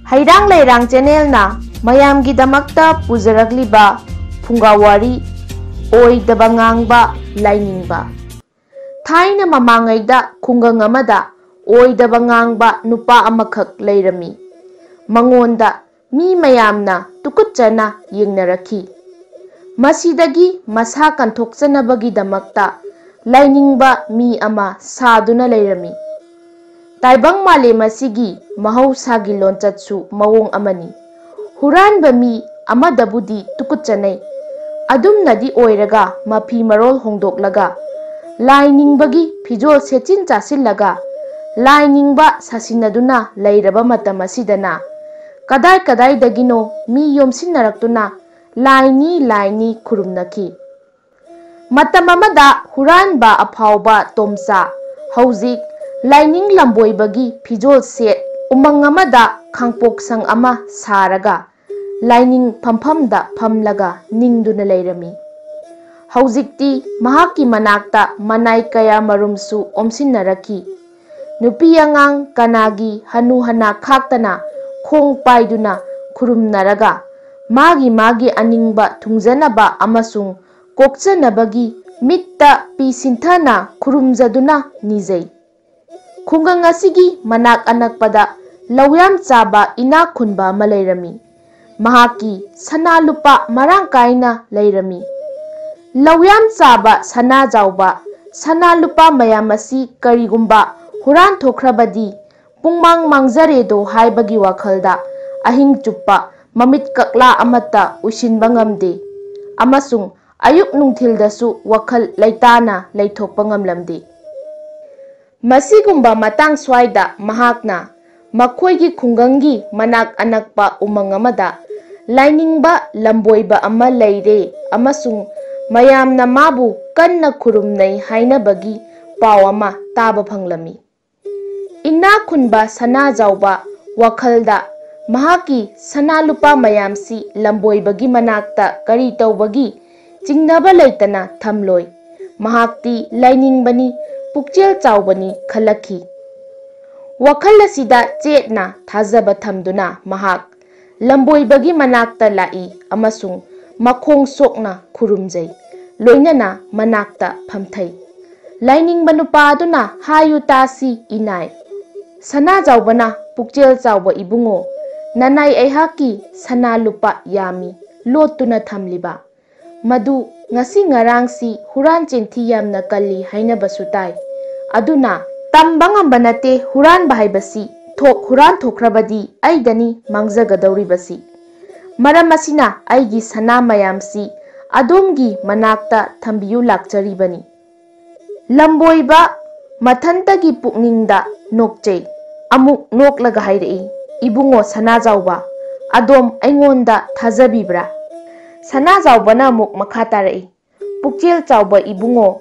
Hairang Lairang channel na mayamgidamakta puzaragliba phungawari oidaba ngangba lainingba. Thaina mamangayda khungang amada oidaba ngangba nupa amakak lairami. Mangonda mi mayamna tukutchana yengnaraki. Masidagi masa kanthokchanabagidamakta lainingba mi ama saduna lairami. Taibang malem asigi mahawsagi lonchatsu mawong amani. Huranba mi amadabudi tukutchanay. Adumnadi oiraga mafi marol hongdoklaga. Lainingbagi fijol sechin chasillaga. Lainingba sasinaduna lairaba matam asidana. Kadai kadai dagino mi yomsinnarakuna laini khurumnaki. Matam amada huranba afawba tomsa hauzik Laining lamboibagi fijol set umang amada khangpok sang ama saraga laining phamphamda phamlaga ningduna lairami. Hauzikti mahaki manakta manai kaya marumsu omsinnaraki. Nupi angang kanagi hanu hana khaktana khong paiduna khurumnaraga magi aningba thungjanaba amasung kokchanabagi mitta pisinthana khurumjaduna nijai. Khungang asigi manak anakpada lawyam chaba ina khunba ama lairami. Mahaki sana lupa marang kaina lairami. Lawyam chaba sana jauba sana lupa mayam asi karigumba huran thokrabadi pungmang mangjaredo haibagi wakhalda ahing chuppa mamit kakla amata usinba ngamde amasung ayuk nungthildasu wakhal laitana laithokpa ngamlamde. Masigumba matang swaida mahakna makhoigi khungangi manak anakpa umang amada lainingba lamboiba ama leire amasung mayamna mabu kanna khurumnai hainabagi paw ama taba phanglami. Ina khunba sana jauba wakhalda mahaki sana lupa mayamsi lamboibagi manakta kari tawbagi chingnaba leitana thamloi. Mahakti lainingbani pukchel chawbani khalaki. Wakhal asida chetna thajaba thamduna mahak lamboibagi manakta lai amasung makhong sokna khurumjai loinana manakta phamthai. Lainingba nupa aduna hayu tasi inai. Sana jawbana pukchel chawba ibungo nanai aihaki sana lupa yami lotuna thamliba. Madu ngasi ngarangsi huran chenthi yamna kalli hainabasu tai. Aduna tamba ngamba nate huran bahaibasi thok huran thokrabadi aidani mangjagadawribasi. Maram asina aigi sana mayamsi adomgi manakta thambiyu lakcharibani. Lamboiba mathantagi pukningda nokchei amuk noklaga hairei. Ibungo sana jawba adom aingonda thajabibra. Sana jawbana amuk makha tarei. Pukchel chawba ibungo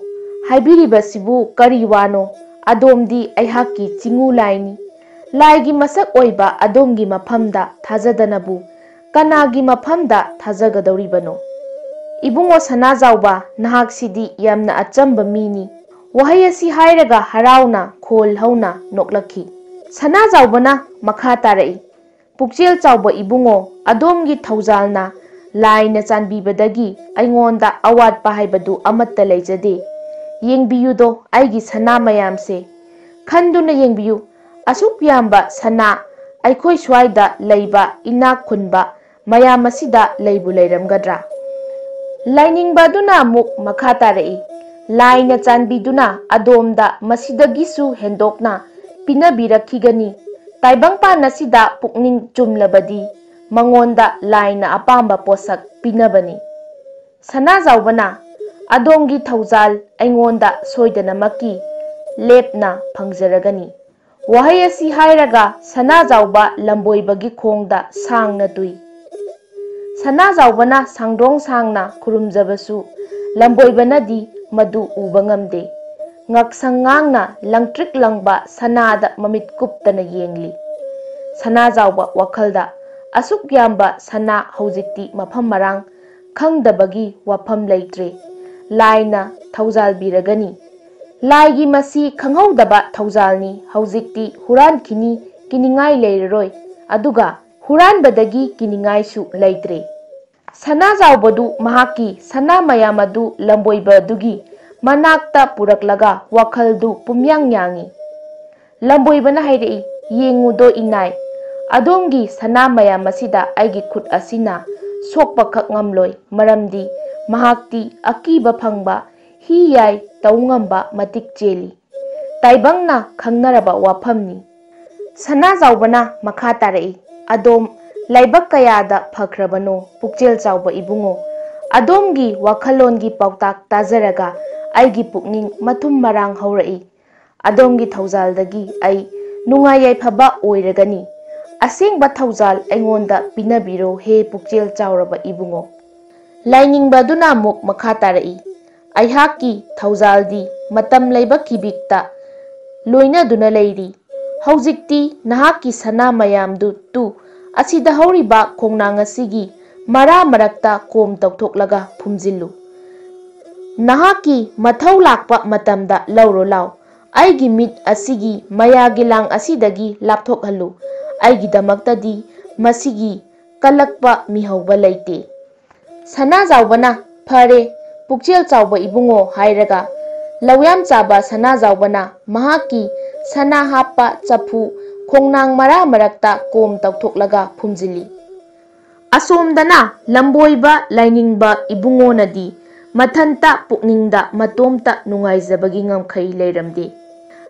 haibiribasibu kari wano adomdi aihaki chingu laini. Laigi masak oiba adomgi maphamda thajadanabu kanagi maphamda thajagadawribano. Ibungo sana jawba nahak sidi yamna achamba mini. Wahai asi hairaga harauna khol hauna noklaki. Sana jawbana makha tarei. Pukchel chawba ibungo adomgi thaujalna laina chanbibadagi aingonda awatpa haibadu amatta leijade. Yengbiyudo aigi sana mayamse khanduna yengbiyu asuk yamba sana aikhoi swaida leiba ina khunba mayam asida leibu leiramgadra. Lainingba duna muk makha tarei. Laina chanbiduna adomda masidagisu hendokna pinabirakigani. Taibangpa nasida pukning chumlabadi mangonda laina apamba posak pinabani. Sana jawbana adomgi thaujal aingonda soidanamaki lepna phangjaragani. Wahai asi hairaga sana jawba lamboibagi khongda sangna tui. Sana jawbana sangdong sangna khurumjabasu lamboibanadi madu uba ngamde. Ngaksang ngangna langtrik langba sanada mamit kuptana yengli. Sana jawba wakhalda asuk yamba sana hauzikti mafam marang khangdabagi wafam leitre. Laina thaujal biragani. Laigi masi khanghaudaba thaujalni hauzikti huran kini kiningai leiroi aduga huranbadagi kiningaishu leitre. Sanajawbadu mahaki sana mayam adu lamboibadugi manakta puraklaga wakhaldu pumyang yangi. Lamboibana hairei yengudo inai adomgi sana mayam asida aigi khut asina sokpa khak ngamloi maramdi mahakti akiba phangba hi yai taungamba matik cheli taibangna khangnaraba wafamni. Sanajawbana makha tarei adom laibak kayada phakrabano pukchel chawba ibungo adomgi wakhalongi pautak tajaraga aigi pukning mathum marang haurai adomgi thaujaldagi ai nungai yaifaba oiragani asengba thaujal aingonda pinabiro he pukchel chawraba ibungo. Lainingbaduna muk makha tarai aihaki thaujaldi matam laiba kibikta loinaduna leiri haujikti nahaki sana mayamdu tu asida hauriba khongnang asigi mara marakta kom tawthoklaga phumjillu. Nahaki mathau lakpa matamda lauro law aigi mit asigi mayagi lang asidagi lapthokhallu aigi damaktadi masigi kalakpa mihauba leite. Sanajawbana phare pukchel chawba ibungo hairaga lawyam chaba sanajawbana mahaki sana happa chapu khongnang mara marakta kom tawthoklaga phumjili. Asomdana lamboiba lainingba ibungo nadi mathanta pukningda matomta nungaijabagi ngamkhai leiramde.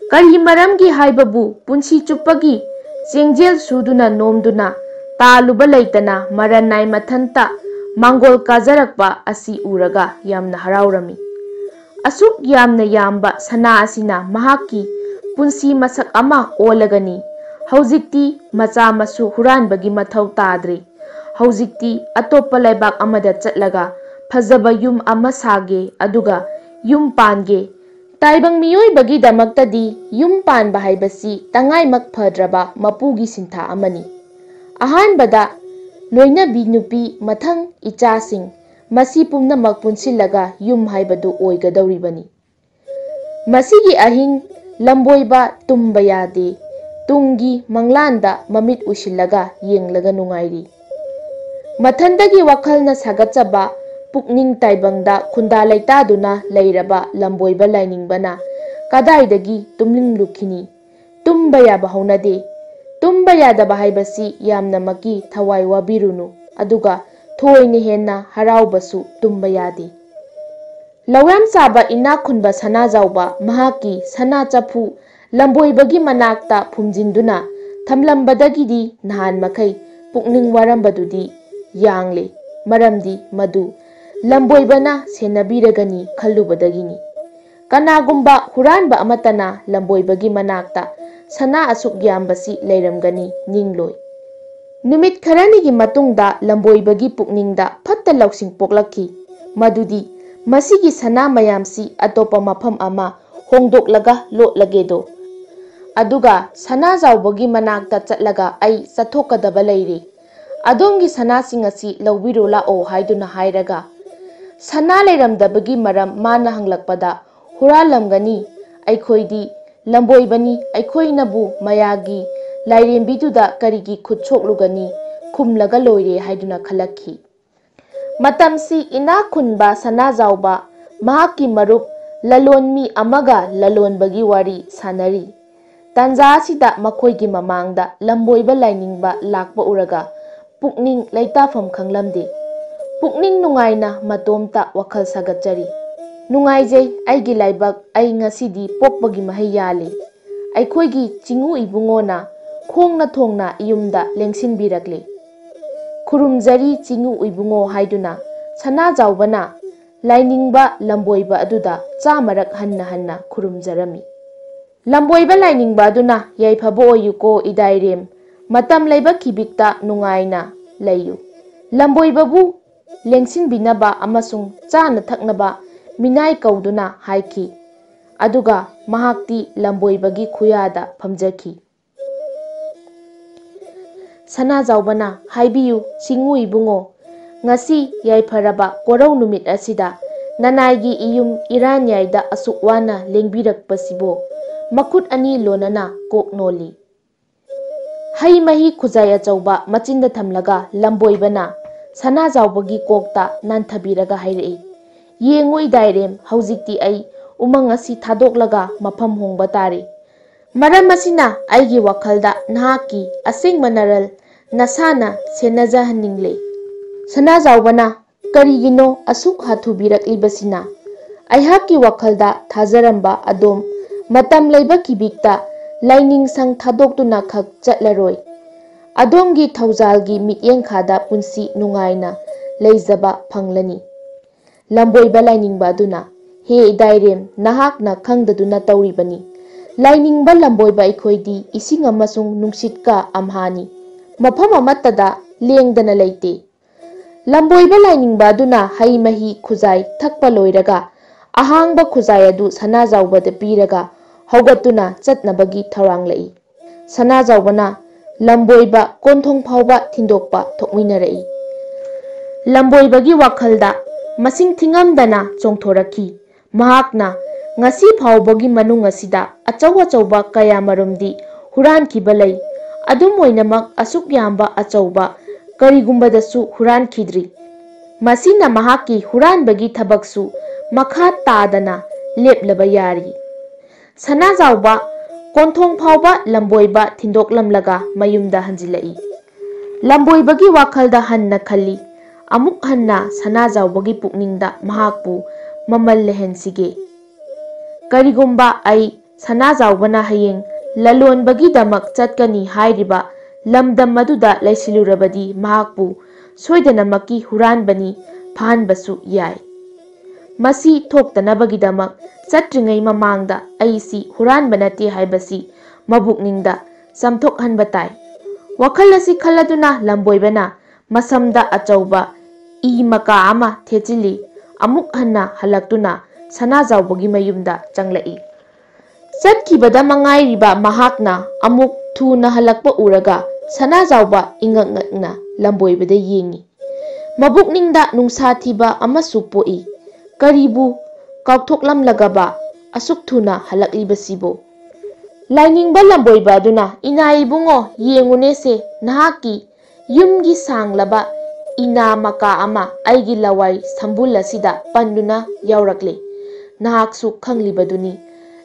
Kari maramgi haibabu punsi chuppagi chengjel suduna nomduna taluba leitana maranai mathanta mangol kajarakpa asi uraga yamna haraurami. Asuk yamna yamba sana asina mahaki punsi masak ama olagani haujikti macha masu huranbagi mathau tadre haujikti atopa laibak amada chatlaga fajaba yum ama sage aduga yum pange. Taibang miyoibagi damaktadi yum panba haibasi tangaimak phadraba mapugi sintha amani. Ahanbada loinabi nupi mathang ichasing masi pumnamak punsillaga yum haibadu oigadawribani. Masigi ahing lamboiba tumba yade tungi manglanda mamit usillaga yenglaga nungairi. Mathandagi wakhalna sagatchaba pukning taibangda khunda leitaduna leiraba lamboiba lainingbana kadaidagi tumling lukhini tumba yaba haunade. Tumba yadaba haibasi yamna maki thawai wabirunu aduga thoini henna haraubasu tumba yade. Lawyam chaba ina khunba sanajawba mahaki sana chapu lamboibagi manakta phumjinduna thamlambadagidi nahan makai pukning warambadudi yangle maramdi madu lamboibana senabiragani khallubadagini. Kanagumba huranba amatana lamboibagi manakta sana asuk yambasi leiramgani ningloi. Numit kharanigi matungda lamboibagi pukningda phatta lausing poklakhi madudi masigi sana mayamsi atopa mafam ama hongdoklaga lotlagedo aduga sanajawbagi manakta chatlaga ai chathokadaba leire adongi sanasing asi lawbiro lao haiduna hairaga sana leiramdabagi maram mana hanglakpada huralamgani aikhoidi lamboibani aikhoinabu mayagi lairembiduda karigi khutsoklugani khumlaga loire haiduna khalakhi. Matamsi ina khunba sanajawba mahaki marup lalonmi amaga lalonbagi wari sanari. Tanja asida makhoigi mamangda lamboiba lainingba lakpa uraga pukning leitafam khanglamde. Pukning nungaina matomta wakhal sagatjari. Nungaijai aigi laibak ai ngasidi pokpagi mahai yale. Aikhoigi chingu ibungona khongna thongna iyumda lengsinbirakle. Khurumjari chingu ibungo haiduna sanajawbana lainingba lamboiba aduda chamarak hanna hanna khurumjarami. Lamboiba lainingba aduna yaifabo oyuko idairem matam laiba kibikta nungaina layu. Lamboibabu lengsinbinaba amasung chana thaknaba minai kauduna haiki aduga mahakti lamboibagi khuyada phamjaki. Sanajawbana haibiyu chingu ibungo ngasi yaifaraba korau numit asida nanaigi iyum iranyaida asukwana lengbirakpasibo makut ani lonana kok noli. Hai mahi khuzai achauba machinda thamlaga lamboibana Sanajaubagi kokta nanthabiraga hairei yengoi dairem haujikti ai umang asi thadoklaga mafam hongba tare maram asina aigi wakhalda nahaki aseng manaral nasana senaja haningle Sanajaubana karigino asuk hathubirakibasina aihaki wakhalda thajaramba adom matam leiba kibikta laining sang thadokduna khak chatlaroi adomgi thaujalgi mityeng khada punsi nungaina leijaba phanglani lamboiba lainingba aduna he dairem nahakna khangdaduna tawribani lainingba lamboiba aikhoidi ising amasung nungsitka amhani mafam amatada lengdana leite lamboiba lainingba aduna hai mahi khuzai thakpa loiraga ahangba khuzai adu Sanajaubada piraga haugatuna chatnabagi thorang lai Sanajaubana lamboiba konthong phauba thindokpa thokminarei lamboibagi wakhalda masing thingamdana chongthoraki mahakna ngasi phawbagi manung asida achauba kaya marumdi huran kibalai adum oinamak asuk yamba achauba karigumbadasu huran khidri masina mahaki huran bagi thabaksu makha tadana leplaba yari Sanajauba konthong phauba lamboiba thindoklamlaga mayumda hanjilai lamboibagi wakhalda hanna khalli amuk hanna Sanajaubagi pukningda mahakpu mamal lehensige karigumba ai Sanajaubana hayeng lalonbagi damak chatkani hairiba lamdam maduda laisilurabadi mahakpu soidanamaki huranbani phanbasu yai masi thoktanabagi damak chatringai mamangda aisi huranba nate haibasi mabukningda samthokhanba tai wakhal asi khaladuna lamboibana masamda achauba I maka ama thechili amuk hanna halaktuna Sanajaubagi mayumda changlai chatkibada mangairiba mahakna amuk thuna halakpa uraga Sanajauba ingakngakna lamboibada yengi mabukningda nungsa thiba amasu poi karibu kaukthoklamlagaba asuk thuna halaklibasibo lainingba lamboiba aduna inai bungo yengunese nahaki yumgi sanglaba ina maka ama aigi lawai sambul asida panduna yaurakle nahaksu khanglibaduni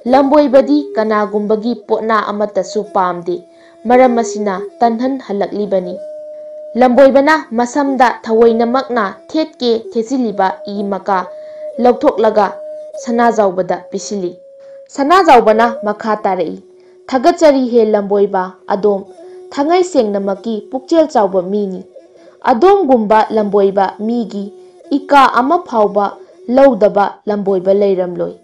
lamboibadi kanagumbagi potna amatasu pamde maram asina tanhan halaklibani lamboibana masamda thawoinamakna thetke thesiliba I maka lauthoklaga Sanajaubada pisili Sanajaubana makha tarei thagachari he lamboiba adom thangai sengnamaki pukchel chauba mini adom gumba lamboiba migi ika ama phauba laudaba lamboiba leiramloi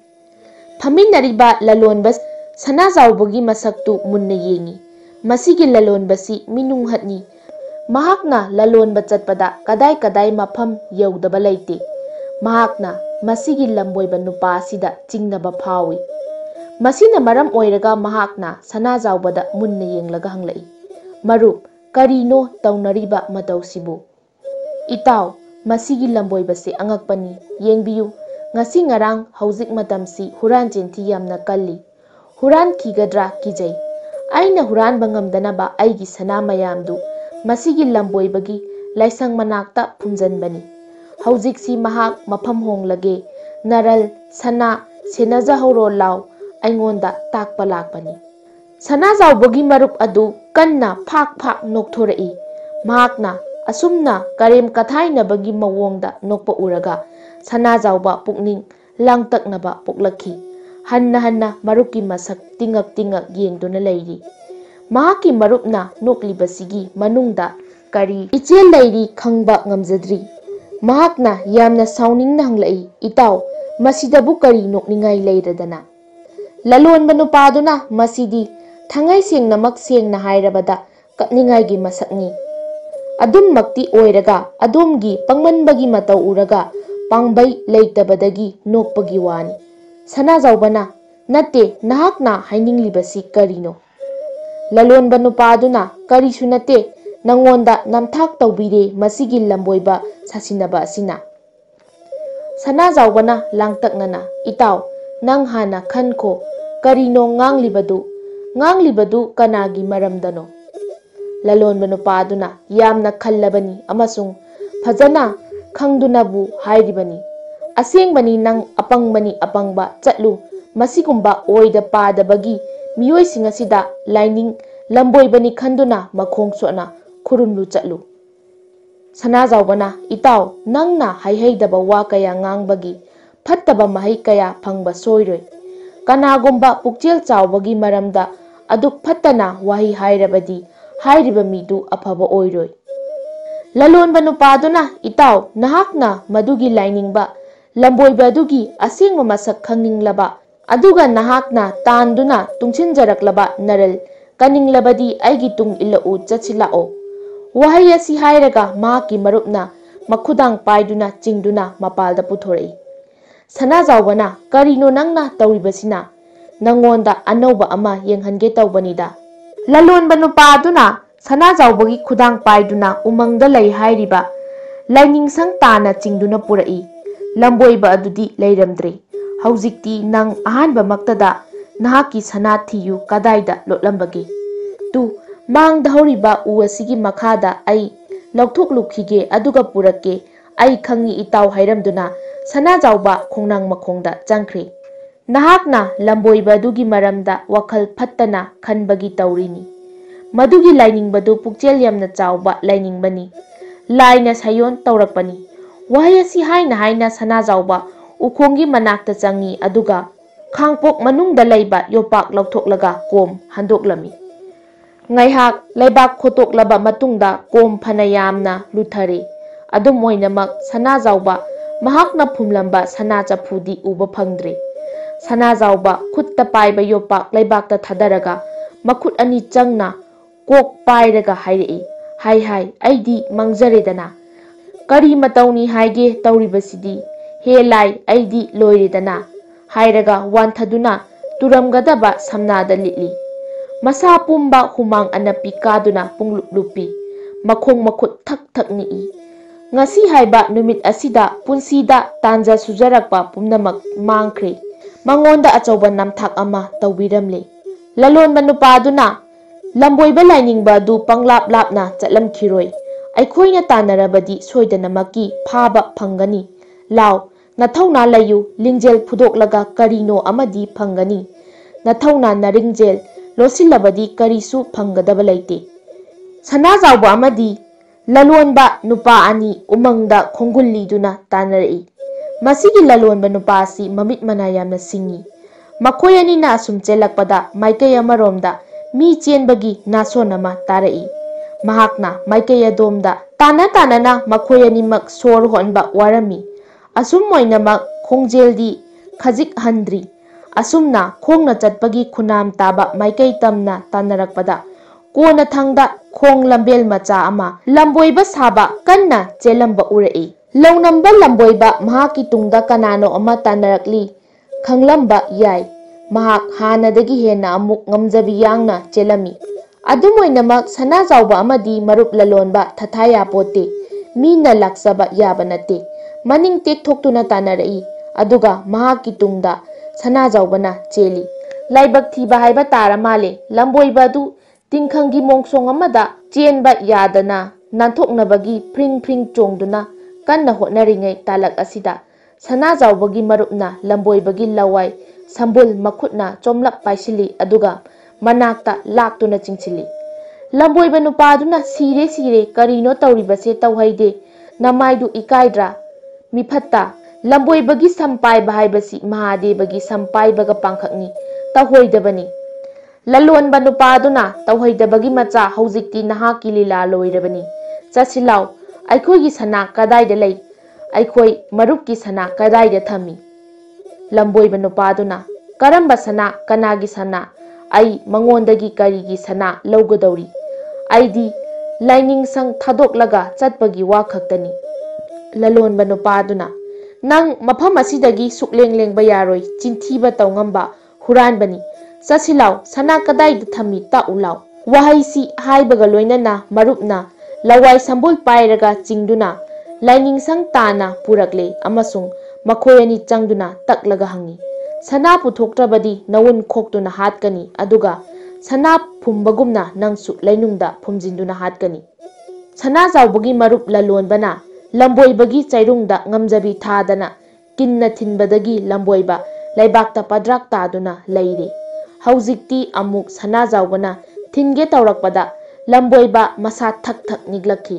phaminariba lalonba Sanajaubagi masaktu munna yengi masigi lalonbasi minung hatni mahakna lalonba chatpada kadai mafam yaudaba leite mahakna masigi lamboiba nupa asida chingnaba phawi masina maram oiraga mahakna Sanajaubada munna yenglaga hanglai marup karino taunariba matausibu itaw masigi lamboibase angakpani yengbiyu ngasi ngarang haujik matamsi huran chenthi yamna kalli huran kigadra kijai aina huran bangamdanaba aigi sana mayamdu masigi lamboibagi laisang manakta phumjanbani haujiksi mahak mafam honglage naral sana senaja horo law aingonda takpa lakpani Sanajaubagi marup adu kanna phak nokthorei mahakna asumna karem kathainabagi mawongda nokpa uraga Sanajauba pukning langtaknaba poklakhi hanna marupki masak tingak yengduna leiri mahaki marupna noklibasigi manungda kari ichel leiri khangba ngamjadri mahakna yamna sauningna hanglai itaw masidabu kari nokningai leiradana lalonba nupaduna masidi thangai sengnamak sengna hairabada kapningaigi masakni adum makti oiraga adomgi pangmanbagi matau uraga pangbai leitabadagi nokpagi wani Sanajaubana nate nahakna haininglibasi karino lalonba nupaduna karisu nate nangonda namthak tawbire masigi lamboiba sasinaba asina Sanajaubana langtaknana itaw nang hana khanko karino nganglibadu kanagi maramdano ꯂꯂꯣꯟꯕ ꯅꯨꯄꯥꯗꯨꯅ ꯌꯥꯝꯅ ꯈꯜꯂꯕꯅꯤ ꯑꯃꯁꯨꯡ ꯐꯖꯅ ꯈꯪꯗꯨꯅꯕꯨ ꯍꯥꯏꯔꯤꯕꯅꯤ꯫ ꯑꯁꯦꯡꯕꯅꯤ ꯅꯪ ꯑꯄꯪꯕꯅꯤ ꯑꯄꯪꯕ ꯆꯠꯂꯨ ꯃꯁꯤꯒꯨꯝꯕ ꯑꯣꯏꯗ ꯄꯥꯗꯕꯒꯤ ꯃꯤꯑꯣꯏꯁꯤꯡ ꯑꯁꯤꯗ ꯂꯥꯏꯅꯤꯡ ꯂꯝꯕꯣꯏꯕꯅꯤ ꯈꯟꯗꯨꯅ ꯃꯈꯣꯡ ꯁꯣꯠꯅ ꯈꯨꯔꯨꯝꯂꯨ ꯆꯠꯂꯨ꯫ ꯁꯅꯥꯖꯥꯎꯕꯅ ꯏꯇꯥꯎ ꯅꯪꯅ ꯍꯩꯍꯩꯗꯕ ꯋꯥ ꯀꯌꯥ ꯉꯥꯡꯕꯒꯤ ꯐꯠꯇꯕ ꯃꯍꯩ ꯀꯌꯥ ꯐꯪꯕ ꯁꯣꯏꯔꯣꯏ꯫ ꯀꯅꯥꯒꯨꯝꯕ ꯄꯨꯛꯆꯦꯜ ꯆꯥꯎꯕꯒꯤ ꯃꯔꯝꯗ ꯑꯗꯨꯛ ꯐꯠꯇꯅ ꯋꯥꯍꯩ ꯍꯥꯏꯔꯕꯗꯤ ꯍꯥꯏꯔꯤꯕ ꯃꯤꯗꯨ ꯑꯐꯕ ꯑꯣꯏꯔꯣꯏ꯫ ꯂꯂꯣꯟꯕ ꯅꯨꯄꯥꯗꯨꯅ ꯏꯇꯥꯎ ꯅꯍꯥꯛꯅ ꯃꯗꯨꯒꯤ ꯂꯥꯏꯅꯤꯡꯕ ꯂꯝꯕꯣꯏꯕ ꯑꯗꯨꯒꯤ ꯑꯁꯦꯡꯕ ꯃꯁꯛ ꯈꯪꯅꯤꯡꯂꯕ ꯑꯗꯨꯒ ꯅꯍꯥꯛꯅ ꯇꯥꯟꯗꯨꯅ ꯇꯨꯡꯁꯤꯟꯖꯔꯛꯂꯕ ꯅꯔꯜ ꯀꯅꯤꯡꯂꯕꯗꯤ ꯑꯩꯒꯤ ꯇꯨꯡ ꯏꯜꯂꯛꯎ ꯆꯠꯁꯤꯜꯂꯛꯑꯣ꯫ ꯋꯥꯍꯩ ꯑꯁꯤ ꯍꯥꯏꯔꯒ ꯃꯍꯥꯛꯀꯤ ꯃꯔꯨꯞꯅ ꯃꯈꯨꯗꯥꯡ ꯄꯥꯏꯗꯨꯅ ꯆꯤꯡꯗꯨꯅ ꯃꯄꯥꯜꯗ ꯄꯨꯊꯣꯔꯛꯏ꯫ ꯁꯅꯥꯖꯥꯎꯕꯅ ꯀꯔꯤꯅꯣ ꯅꯪꯅ ꯇꯧꯔꯤꯕꯁꯤꯅ? ꯅꯉꯣꯟꯗ ꯑꯅꯧꯕ ꯑꯃ ꯌꯦꯡꯍꯟꯒꯦ ꯇꯧꯕꯅꯤꯗ꯫ ꯂꯂꯣꯟꯕ ꯅꯨꯄꯥ ꯑꯗꯨꯅ ꯁꯅꯥꯖꯥꯎꯕꯒꯤ ꯈꯨꯗꯥꯡ ꯄꯥꯏꯗꯨꯅ ꯎꯃꯪꯗ ꯂꯩ ꯍꯥꯏꯔꯤꯕ ꯂꯥꯏꯅꯤꯡꯁꯪ ꯇꯥꯅ ꯆꯤꯡꯗꯨꯅ ꯄꯨꯔꯛꯏ꯫ ꯂꯝꯕꯣꯏꯕ ꯑꯗꯨꯗꯤ ꯂꯩꯔꯝꯗ꯭ꯔꯦ꯫ ꯍꯧꯖꯤꯛꯇꯤ ꯅꯪ ꯑꯍꯥꯟꯕꯃꯛꯇꯗ ꯅꯍꯥꯛꯀꯤ ꯁꯅꯥ ꯊꯤꯌꯨ ꯀꯗꯥꯏꯗ ꯂꯣꯠꯂꯝꯕꯒꯦ? ꯇꯨ ꯃꯥꯡꯗ ꯍꯧꯔꯤꯕ ꯎ ꯑꯁꯤꯒꯤ ꯃꯈꯥꯗ ꯑꯩ ꯂꯧꯊꯣꯛꯂꯨꯈꯤꯒꯦ ꯑꯗꯨꯒ ꯄꯨꯔꯛꯀꯦ ꯑꯩ ꯈꯪꯏ ꯏꯇꯥꯎ ꯍꯥꯏꯔꯝꯗꯨꯅ ꯁꯅꯥꯖꯥꯎꯕ ꯈꯣꯡꯅꯥꯡ ꯃꯈꯣꯡꯗ ꯆꯪꯈ꯭ꯔꯦ꯫ ꯅꯍꯥꯛꯅ ꯂꯝꯕꯣꯏꯕ ꯑꯗꯨꯒꯤ ꯃꯔꯝꯗ ꯋꯥꯈꯜ ꯐꯠꯇꯅ ꯈꯟꯕꯒꯤ ꯇꯧꯔꯤꯅꯤ꯫ ꯃꯗꯨꯒꯤ ꯂꯥꯏꯅꯤꯡꯕꯗꯨ ꯄꯨꯛꯆꯦꯜ ꯌꯥꯝꯅ ꯆꯥꯎꯕ ꯂꯥꯏꯅꯤꯡꯕꯅꯤ꯫ ꯂꯥꯏꯅ ꯁꯥꯌꯣꯟ ꯇꯧꯔꯛꯄꯅꯤ꯫ ꯋꯥꯍꯩ ꯑꯁꯤ ꯍꯥꯏꯅ ꯍꯥꯏꯅ ꯁꯅꯥꯖꯥꯎꯕ ꯎꯈꯣꯡꯒꯤ ꯃꯅꯥꯛꯇ ꯆꯪꯏ ꯑꯗꯨꯒ ꯈꯥꯡꯄꯣꯛ ꯃꯅꯨꯡꯗ ꯂꯩꯕ ꯌꯣꯄꯥꯛ ꯂꯧꯊꯣꯛꯂꯒ ꯀꯣꯝ ꯍꯟꯗꯣꯛꯂꯝꯃꯤ꯫ ꯉꯥꯏꯍꯥꯛ ꯂꯩꯕꯥꯛ ꯈꯣꯠꯇꯣꯛꯂꯕ ꯃꯇꯨꯡꯗ ꯀꯣꯝ ꯐꯅ ꯌꯥꯝꯅ ꯂꯨꯊꯔꯦ꯫ ꯑꯗꯨꯝ ꯑꯣꯏꯅꯃꯛ ꯁꯅꯥꯖꯥꯎꯕ ꯃꯍꯥꯛꯅ ꯐꯨꯝꯂꯝꯕ ꯁꯅꯥ ꯆꯐꯨꯗꯤ ꯎꯕ ꯐꯪꯗ꯭ꯔꯦ꯫ ꯁꯅꯥꯖꯥꯎꯕ ꯈꯨꯠꯇ ꯄꯥꯏꯕ ꯌꯣꯄꯥꯛ ꯂꯩꯕꯥꯛꯇ ꯊꯥꯗꯔꯒ ꯃꯈꯨꯠ ꯑꯅꯤ ꯆꯪꯅ ꯀꯣꯛ ꯄꯥꯏꯔꯒ ꯍꯥꯏꯔꯛꯏ, ꯍꯥꯏ ꯍꯥꯏ ꯑꯩꯗꯤ ꯃꯥꯡꯖꯔꯦꯗꯅ꯫ ꯀꯔꯤ ꯃꯇꯧꯅꯤ ꯍꯥꯏꯒꯦ ꯇꯧꯔꯤꯕꯁꯤꯗꯤ? ꯍꯦ ꯂꯥꯏ ꯑꯩꯗꯤ ꯂꯣꯏꯔꯦꯗꯅ ꯍꯥꯏꯔꯒ ꯋꯥꯟꯊꯗꯨꯅ ꯇꯨꯔꯝꯒꯗꯕ ꯁꯝꯅꯥꯗ ꯂꯤꯠꯂꯤ꯫ ꯃꯁꯥ ꯄꯨꯝꯕ ꯍꯨꯃꯥꯡ ꯑꯅꯞꯄꯤ ꯀꯥꯗꯨꯅ ꯄꯨꯡꯂꯨꯞ ꯂꯨꯞꯄꯤ꯫ ꯃꯈꯣꯡ ꯃꯈꯨꯠ ꯊꯛ ꯊꯛ ꯅꯤꯛꯏ꯫ ꯉꯁꯤ ꯍꯥꯏꯕ ꯅꯨꯃꯤꯠ ꯑꯁꯤꯗ ꯄꯨꯟꯁꯤꯗ ꯇꯥꯟꯖ ꯁꯨꯖꯔꯛꯄ ꯄꯨꯝꯅꯃꯛ ꯃꯥꯡꯈ꯭ꯔꯦ꯫ ꯃꯉꯣꯟꯗ ꯑꯆꯧꯕ ꯅꯝꯊꯥꯛ ꯑꯃ ꯇꯧꯕꯤꯔꯝꯂꯦ꯫ ꯂꯂꯣꯟꯕ ꯅꯨꯄꯥꯗꯨꯅ ꯂꯝꯕꯣꯏꯕ ꯂꯥꯏꯅꯤꯡꯕ ꯑꯗꯨ ꯄꯪꯂꯥꯞ ꯂꯥꯞꯅ ꯆꯠꯂꯝꯈꯤꯔꯣꯏ꯫ ꯑꯩꯈꯣꯏꯅ ꯇꯥꯟꯅꯔꯕꯗꯤ ꯁꯣꯏꯗꯅꯃꯛꯀꯤ ꯐꯥꯕ ꯐꯪꯒꯅꯤ꯫ ꯂꯥꯎ ꯅꯊꯧꯅꯥ ꯂꯩꯌꯨ ꯂꯤꯡꯖꯦꯜ ꯐꯨꯗꯣꯛꯂꯒ ꯀꯔꯤꯅꯣ ꯑꯃꯗꯤ ꯐꯪꯒꯅꯤ꯫ ꯅꯊꯧꯅꯥ ꯅꯔꯤꯡꯖꯦꯜ ꯂꯣꯠꯁꯤꯜꯂꯕꯗꯤ ꯀꯔꯤꯁꯨ ꯐꯪꯒꯗꯕ ꯂꯩꯇꯦ꯫ ꯁꯅꯥꯖꯥꯎꯕ ꯑꯃꯗꯤ ꯂꯂꯣꯟꯕ ꯅꯨꯄꯥ ꯑꯅꯤ ꯎꯃꯪꯗ ꯈꯣꯡꯒꯨꯜ ꯂꯤꯗꯨꯅ ꯇꯥꯟꯅꯔꯛꯏ꯫ ꯃꯁꯤꯒꯤ ꯂꯂꯣꯟꯕ ꯅꯨꯄꯥ ꯑꯁꯤ ꯃꯃꯤꯠ ꯃꯅꯥ ꯌꯥꯝꯅ ꯁꯤꯡꯏ꯫ ꯃꯈꯣꯏ ꯑꯅꯤꯅ ꯑꯁꯨꯝ ꯆꯦꯜꯂꯛꯄꯗ ꯃꯥꯏꯀꯩ ꯑꯃꯔꯣꯝꯗ ꯃꯤ ꯆꯦꯟꯕꯒꯤ ꯅꯥꯁꯣꯟ ꯑꯃ ꯇꯥꯔꯛꯏ꯫ ꯃꯍꯥꯛꯅ ꯃꯥꯏꯀꯩ ꯑꯗꯣꯝꯗ ꯇꯥꯟꯅ ꯇꯥꯟꯅꯅ ꯃꯈꯣꯏ ꯑꯅꯤꯃꯛ ꯁꯣꯔ ꯍꯣꯟꯕ ꯋꯥꯔꯝꯃꯤ꯫ ꯑꯁꯨꯝ ꯑꯣꯏꯅꯃꯛ ꯈꯣꯡꯖꯦꯜꯗꯤ ꯈꯖꯤꯛ ꯍꯟꯗ꯭ꯔꯤ꯫ ꯑꯁꯨꯝꯅ ꯈꯣꯡꯅ ꯆꯠꯄꯒꯤ ꯈꯨꯅꯥꯝ ꯇꯥꯕ ꯃꯥꯏꯀꯩ ꯇꯝꯅ ꯇꯥꯟꯅꯔꯛꯄꯗ ꯀꯣꯟꯅꯊꯪꯗ ꯈꯣꯡ ꯂꯝꯕꯦꯜ ꯃꯆꯥ ꯑꯃ ꯂꯝꯕꯣꯏꯕ ꯁꯥꯕ ꯀꯟꯅ ꯆꯦꯜꯂꯝꯕ ꯎꯔꯛꯏ꯫ ꯂꯧꯅꯝꯕ ꯂꯝꯕꯣꯏꯕ ꯃꯍꯥꯛꯀꯤ ꯇꯨꯡꯗ ꯀꯅꯥꯅꯣ ꯑꯃ ꯇꯥꯟꯅꯔꯛꯂꯤ ꯈꯪꯂꯝꯕ ꯌꯥꯏ꯫ ꯃꯍꯥꯛ ꯍꯥꯟꯅꯗꯒꯤ ꯍꯦꯟꯅ ꯑꯃꯨꯛ ꯉꯝꯖꯕꯤ ꯌꯥꯡꯅ ꯆꯦꯜꯂꯝꯃꯤ꯫ ꯑꯗꯨꯝ ꯑꯣꯏꯅꯃꯛ ꯁꯅꯥꯖꯥꯎꯕ ꯑꯃꯗꯤ ꯃꯔꯨꯞ ꯂꯂꯣꯟꯕ ꯊꯊꯥ ꯌꯥꯄꯣꯠꯇꯦ꯫ ꯃꯤꯅ ꯂꯥꯛꯆꯕ ꯌꯥꯕ ꯅꯠꯇꯦ꯫ ꯃꯅꯤꯡ ꯇꯦꯛꯊꯣꯛꯇꯨꯅ ꯇꯥꯟꯅꯔꯛꯏ ꯑꯗꯨꯒ ꯃꯍꯥꯛꯀꯤ ꯇꯨꯡꯗ ꯁꯅꯥꯖꯥꯎꯕꯅ ꯆꯦꯜꯂꯤ꯫ ꯂꯥꯏꯕꯛ ꯊꯤꯕ ꯍꯥꯏꯕ ꯇꯥꯔ ꯃꯥꯜꯂꯦ꯫ ꯂꯝꯕꯣꯏꯕ ꯑꯗꯨ ꯇꯤꯡꯈꯪꯒꯤ ꯃꯣꯡꯁꯣꯡ ꯑꯃꯗ ꯆꯦꯟꯕ ꯌꯥꯗꯅ ꯅꯥꯟꯊꯣꯛꯅꯕꯒꯤ ꯐ꯭ꯔꯤꯡ ꯐ꯭ꯔꯤꯡ ꯆꯣꯡꯗꯨꯅ ꯀꯟꯅ ꯍꯣꯠꯅꯔꯤꯉꯩ ꯇꯥꯂꯛ ꯑꯁꯤꯗ ꯁꯅꯥꯖꯥꯎꯕꯒꯤ ꯃꯔꯨꯞꯅ ꯂꯝꯕꯣꯏꯕꯒꯤ ꯂꯋꯥꯏ ꯁꯝꯕꯨꯜ ꯃꯈꯨꯠꯅ ꯆꯣꯝꯂꯞ ꯄꯥꯏꯁꯤꯜꯂꯤ ꯑꯗꯨꯒ ꯃꯅꯥꯛꯇ ꯂꯥꯛꯇꯨꯅ ꯆꯤꯡꯁꯤꯜꯂꯤ꯫ ꯂꯝꯕꯣꯏꯕ ꯅꯨꯄꯥꯗꯨꯅ ꯁꯤꯔꯦ ꯁꯤꯔꯦ ꯀꯔꯤꯅꯣ ꯇꯧꯔꯤꯕꯁꯦ ꯇꯧꯍꯩꯗꯦ ꯅꯃꯥꯏꯗꯨ ꯏꯀꯥꯏꯗ꯭ꯔꯥ ꯃꯤꯐꯠꯇ꯫ ꯂꯝꯕꯣꯏꯕꯒꯤ ꯁꯝ ꯄꯥꯏꯕ ꯍꯥꯏꯕꯁꯤ ꯃꯍꯥꯗꯦꯕꯒꯤ ꯁꯝ ꯄꯥꯏꯕꯒ ꯄꯥꯡꯈꯛꯅꯤ ꯇꯧꯍꯣꯏꯗꯕꯅꯤ꯫ ꯂꯂꯣꯟꯕ ꯅꯨꯄꯥꯗꯨꯅ ꯇꯧꯍꯩꯗꯕꯒꯤ ꯃꯆꯥ ꯍꯧꯖꯤꯛꯇꯤ ꯅꯍꯥꯛꯀꯤ ꯂꯤꯂꯥ ꯂꯣꯏꯔꯕꯅꯤ꯫ ꯆꯠꯁꯤꯜꯂꯥꯎ ꯑꯩꯈꯣꯏꯒꯤ ꯁꯅꯥ ꯀꯗꯥꯏꯗ ꯂꯩ? ꯑꯩꯈꯣꯏ ꯃꯔꯨꯞꯀꯤ ꯁꯅꯥ ꯀꯗꯥꯏꯗ ꯊꯝꯃꯤ? ꯂꯝꯕꯣꯏꯕ ꯅꯨꯄꯥꯗꯨꯅ ꯀꯔꯝꯕ ꯁꯅꯥ ꯀꯅꯥꯒꯤ ꯁꯅꯥ? ꯑꯩ ꯃꯉꯣꯟꯗꯒꯤ ꯀꯔꯤꯒꯤ ꯁꯅꯥ ꯂꯧꯒꯗꯧꯔꯤ? ꯑꯩꯗꯤ ꯂꯥꯏꯅꯤꯡꯁꯪ ꯊꯥꯗꯣꯛꯂꯒ ꯆꯠꯄꯒꯤ ꯋꯥ ꯈꯛꯇꯅꯤ꯫ ꯂꯂꯣꯟꯕ ꯅꯨꯄꯥꯗꯨꯅ ꯅꯪ ꯃꯐꯝ ꯑꯁꯤꯗꯒꯤ ꯁꯨꯛꯂꯦꯡ ꯂꯦꯡꯕ ꯌꯥꯔꯣꯏ ꯆꯤꯟꯊꯤꯕ ꯇꯧꯉꯝꯕ ꯍꯨꯔꯥꯟꯕꯅꯤ꯫ ꯆꯠꯁꯤꯜꯂꯥꯎ ꯁꯅꯥ ꯀꯗꯥꯏꯗ ꯊꯝꯃꯤ ꯇꯥꯛꯎ ꯂꯥꯎ꯫ ꯋꯥꯍꯩꯁꯤ ꯍꯥꯏꯕꯒ ꯂꯣꯏꯅꯅ ꯃꯔꯨꯞꯅ ꯂꯋꯥꯏ ꯁꯝꯕꯨꯜ ꯄꯥꯏꯔꯒ ꯆꯤꯡꯗꯨꯅ ꯂꯥꯏꯅꯤꯡꯁꯪ ꯇꯥꯅ ꯄꯨꯔꯛꯂꯦ ꯑꯃꯁꯨꯡ ꯃꯈꯣꯏ ꯑꯅꯤ ꯆꯪꯗꯨꯅ ꯇꯛꯂꯒ ꯍꯪꯏ, ꯁꯅꯥ ꯄꯨꯊꯣꯛꯇ꯭ꯔꯕꯗꯤ ꯅꯋꯨꯟ ꯈꯣꯛꯇꯨꯅ ꯍꯥꯠꯀꯅꯤ ꯑꯗꯨꯒ ꯁꯅꯥ ꯐꯨꯝꯕꯒꯨꯝꯅ ꯅꯪꯁꯨ ꯂꯩꯅꯨꯡꯗ ꯐꯨꯝꯖꯤꯟꯗꯨꯅ ꯍꯥꯠꯀꯅꯤ꯫ ꯁꯅꯥꯖꯥꯎꯕꯒꯤ ꯃꯔꯨꯞ ꯂꯂꯣꯟꯕꯅ ꯂꯝꯕꯣꯏꯕꯒꯤ ꯆꯩꯔꯨꯡꯗ ꯉꯝꯖꯕꯤ ꯊꯥꯗꯅ ꯀꯤꯟꯅ ꯊꯤꯟꯕꯗꯒꯤ ꯂꯝꯕꯣꯏꯕ ꯂꯩꯕꯥꯛꯇ ꯄꯗ꯭ꯔꯥꯛ ꯇꯥꯗꯨꯅ ꯂꯩꯔꯦ꯫ ꯍꯧꯖꯤꯛꯇꯤ ꯑꯃꯨꯛ ꯁꯅꯥꯖꯥꯎꯕꯅ ꯊꯤꯟꯒꯦ ꯇꯧꯔꯛꯄꯗ ꯂꯝꯕꯣꯏꯕ ꯃꯁꯥ ꯊꯛ ꯊꯛ ꯅꯤꯛꯂꯛꯈꯤ꯫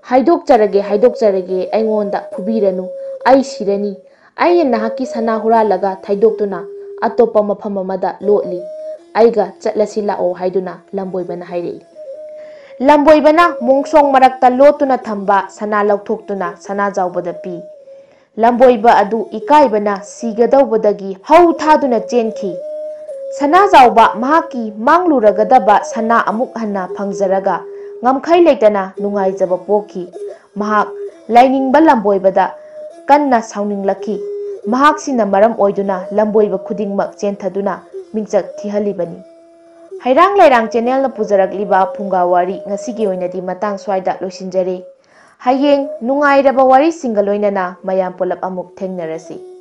"ꯍꯥꯏꯗꯣꯛꯆꯔꯒꯦ ꯍꯥꯏꯗꯣꯛꯆꯔꯒꯦ, ꯑꯩꯉꯣꯟꯗ ꯐꯨꯕꯤꯔꯅꯨ, ꯑꯩ ꯁꯤꯔꯅꯤ꯫ ꯑꯩꯅ ꯅꯍꯥꯛꯀꯤ ꯁꯅꯥ ꯍꯨꯔꯥꯜꯂꯒ ꯊꯩꯗꯣꯛꯇꯨꯅ ꯑꯇꯣꯞꯄ ꯃꯐꯝ ꯑꯃꯗ ꯂꯣꯠꯂꯤ꯫ ꯑꯩꯒ ꯆꯠꯂꯁꯤ ꯂꯥꯛꯑꯣ" ꯍꯥꯏꯗꯨꯅ ꯂꯝꯕꯣꯏꯕꯅ ꯍꯥꯏꯔꯛꯏ꯫ ꯂꯝꯕꯣꯏꯕꯅ ꯃꯣꯡꯁꯣꯡ ꯃꯔꯛꯇ ꯂꯣꯠꯇꯨꯅ ꯊꯝꯕ ꯁꯅꯥ ꯂꯧꯊꯣꯛꯇꯨꯅ ꯁꯅꯥꯖꯥꯎꯕꯗ ꯄꯤ꯫ ꯂꯝꯕꯣꯏꯕ ꯑꯗꯨ ꯏꯀꯥꯏꯕꯅ ꯁꯤꯒꯗꯧꯕꯗꯒꯤ ꯍꯧ ꯊꯥꯗꯨꯅ ꯆꯦꯟꯈꯤ꯫ ꯁꯅꯥꯖꯥꯎꯕ ꯃꯍꯥꯛꯀꯤ ꯃꯥꯡꯂꯨꯔꯒꯗꯕ ꯁꯅꯥ ꯑꯃꯨꯛ ꯍꯟꯅ ꯐꯪꯖꯔꯒ ꯉꯝꯈꯩ ꯂꯩꯇꯅ ꯅꯨꯡꯉꯥꯏꯖꯕ ꯄꯣꯛꯈꯤ꯫ ꯃꯍꯥꯛ ꯂꯥꯏꯅꯤꯡꯕ ꯂꯝꯕꯣꯏꯕꯗ ꯀꯟꯅ ꯁꯥꯎꯅꯤꯡꯂꯛꯈꯤ꯫ ꯃꯍꯥꯛꯁꯤꯅ ꯃꯔꯝ ꯑꯣꯏꯗꯨꯅ ꯂꯝꯕꯣꯏꯕ ꯈꯨꯗꯤꯡꯃꯛ ꯆꯦꯟꯊꯗꯨꯅ ꯃꯤꯡꯆꯠ ꯊꯤꯍꯜꯂꯤꯕꯅꯤ꯫ ꯍꯩꯔꯥꯡ ꯂꯩꯔꯥꯡ ꯆꯦꯅꯦꯜꯅ ꯄꯨꯖꯔꯛꯂꯤꯕ ꯐꯨꯡꯒꯥ ꯋꯥꯔꯤ ꯉꯁꯤꯒꯤ ꯑꯣꯏꯅꯗꯤ ꯃꯇꯥꯡ ꯁ꯭ꯋꯥꯏꯗ ꯂꯣꯏꯁꯤꯟꯖꯔꯦ꯫ ꯍꯌꯦꯡ ꯅꯨꯡꯉꯥꯏꯔꯕ ꯋꯥꯔꯤꯁꯤꯡꯒ ꯂꯣꯏꯅꯅ ꯃꯌꯥꯝ ꯄꯨꯂꯞ ꯑꯃꯨꯛ ꯊꯦꯡꯅꯔꯁꯤ꯫